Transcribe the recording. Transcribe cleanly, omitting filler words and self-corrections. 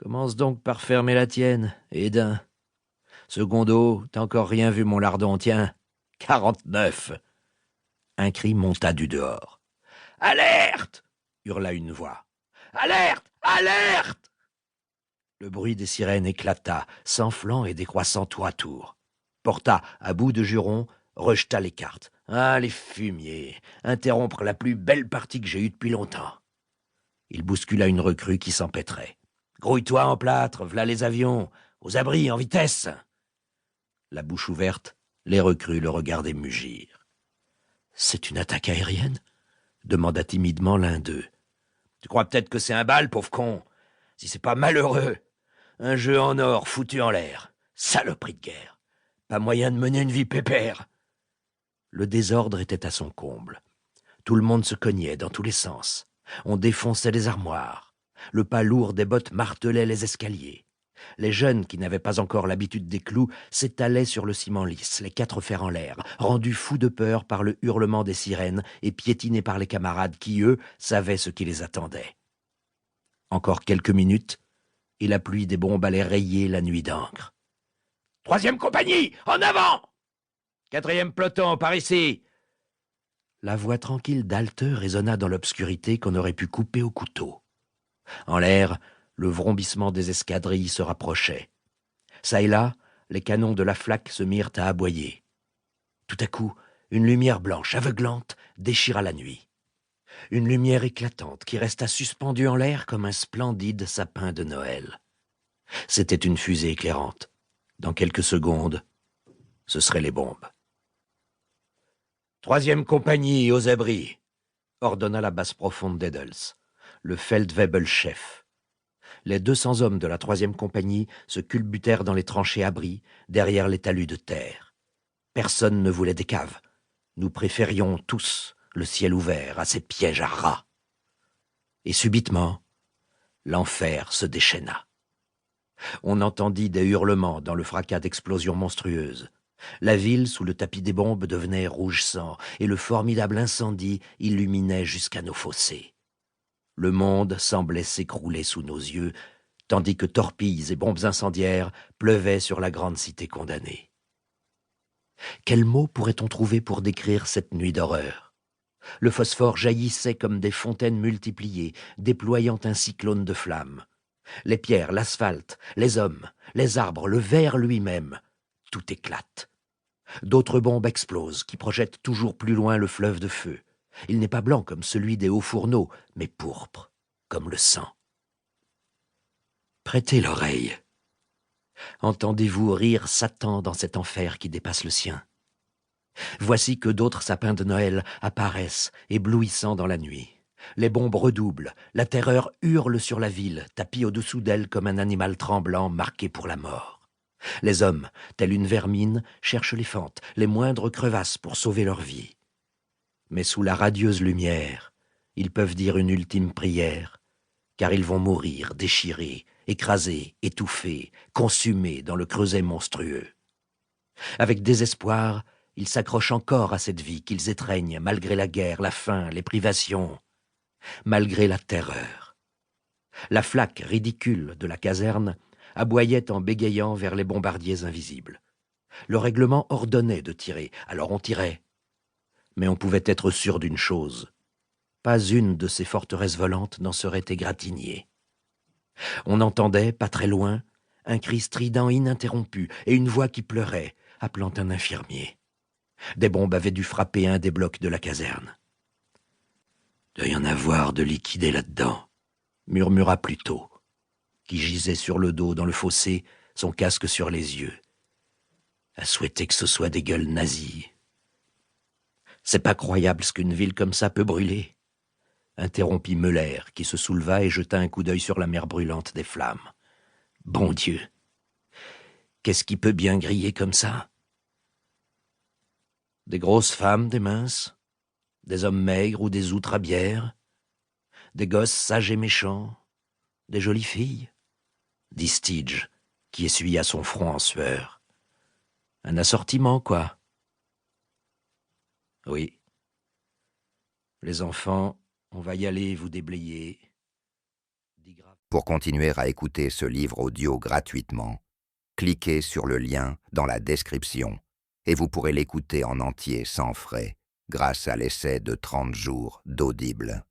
Commence donc par fermer la tienne, Edin. Secondo, t'as encore rien vu, mon lardon, tiens. 49. Un cri monta du dehors. Alerte! Hurla une voix. Alerte! Alerte! Le bruit des sirènes éclata, s'enflant et décroissant tour à tour. Porta, à bout de jurons, rejeta les cartes. Ah, les fumiers! Interrompre la plus belle partie que j'ai eue depuis longtemps. Il bouscula une recrue qui s'empêtrait. Grouille-toi en plâtre, v'là les avions, aux abris, en vitesse! La bouche ouverte, les recrues le regardaient mugir. C'est une attaque aérienne? Demanda timidement l'un d'eux. Tu crois peut-être que c'est un bal, pauvre con? Si c'est pas malheureux! Un jeu en or foutu en l'air. Saloperie de guerre. Pas moyen de mener une vie pépère. Le désordre était à son comble. Tout le monde se cognait dans tous les sens. On défonçait les armoires. Le pas lourd des bottes martelait les escaliers. Les jeunes, qui n'avaient pas encore l'habitude des clous, s'étalaient sur le ciment lisse, les quatre fers en l'air, rendus fous de peur par le hurlement des sirènes et piétinés par les camarades qui, eux, savaient ce qui les attendait. Encore quelques minutes, et la pluie des bombes allait rayer la nuit d'encre. « Troisième compagnie, en avant! Quatrième peloton, par ici! » La voix tranquille d'Alte résonna dans l'obscurité qu'on aurait pu couper au couteau. En l'air, le vrombissement des escadrilles se rapprochait. Ça et là, les canons de la flaque se mirent à aboyer. Tout à coup, une lumière blanche, aveuglante, déchira la nuit. Une lumière éclatante qui resta suspendue en l'air comme un splendide sapin de Noël. C'était une fusée éclairante. Dans quelques secondes, ce seraient les bombes. « Troisième compagnie, aux abris !» ordonna la basse profonde d'Edels, le Feldwebel-chef. Les 200 hommes de la troisième compagnie se culbutèrent dans les tranchées abris, derrière les talus de terre. Personne ne voulait des caves. Nous préférions tous le ciel ouvert à ces pièges à rats. Et subitement, l'enfer se déchaîna. On entendit des hurlements dans le fracas d'explosions monstrueuses. La ville, sous le tapis des bombes, devenait rouge sang, et le formidable incendie illuminait jusqu'à nos fossés. Le monde semblait s'écrouler sous nos yeux, tandis que torpilles et bombes incendiaires pleuvaient sur la grande cité condamnée. Quels mots pourrait-on trouver pour décrire cette nuit d'horreur? Le phosphore jaillissait comme des fontaines multipliées, déployant un cyclone de flammes. Les pierres, l'asphalte, les hommes, les arbres, le verre lui-même, tout éclate. D'autres bombes explosent, qui projettent toujours plus loin le fleuve de feu. Il n'est pas blanc comme celui des hauts fourneaux, mais pourpre, comme le sang. Prêtez l'oreille. Entendez-vous rire Satan dans cet enfer qui dépasse le sien? Voici que d'autres sapins de Noël apparaissent, éblouissants dans la nuit. Les bombes redoublent, la terreur hurle sur la ville, tapie au-dessous d'elle comme un animal tremblant marqué pour la mort. Les hommes, telle une vermine, cherchent les fentes, les moindres crevasses pour sauver leur vie. Mais sous la radieuse lumière, ils peuvent dire une ultime prière, car ils vont mourir déchirés, écrasés, étouffés, consumés dans le creuset monstrueux. Avec désespoir, ils s'accrochent encore à cette vie qu'ils étreignent malgré la guerre, la faim, les privations, malgré la terreur. La flaque ridicule de la caserne aboyait en bégayant vers les bombardiers invisibles. Le règlement ordonnait de tirer, alors on tirait. Mais on pouvait être sûr d'une chose. Pas une de ces forteresses volantes n'en serait égratignée. On entendait, pas très loin, un cri strident ininterrompu et une voix qui pleurait, appelant un infirmier. Des bombes avaient dû frapper un des blocs de la caserne. « Doit y en avoir de liquidé là-dedans », murmura Pluto, qui gisait sur le dos dans le fossé, son casque sur les yeux. À souhaiter que ce soit des gueules nazies. « C'est pas croyable ce qu'une ville comme ça peut brûler », interrompit Müller, qui se souleva et jeta un coup d'œil sur la mer brûlante des flammes. « Bon Dieu! Qu'est-ce qui peut bien griller comme ça? Des grosses femmes, des minces, des hommes maigres ou des outrabières, des gosses sages et méchants, des jolies filles, dit Stige, qui essuya son front en sueur. Un assortiment, quoi. Oui. Les enfants, on va y aller vous déblayer, dit grave. Pour continuer à écouter ce livre audio gratuitement, cliquez sur le lien dans la description et vous pourrez l'écouter en entier sans frais grâce à l'essai de 30 jours d'Audible.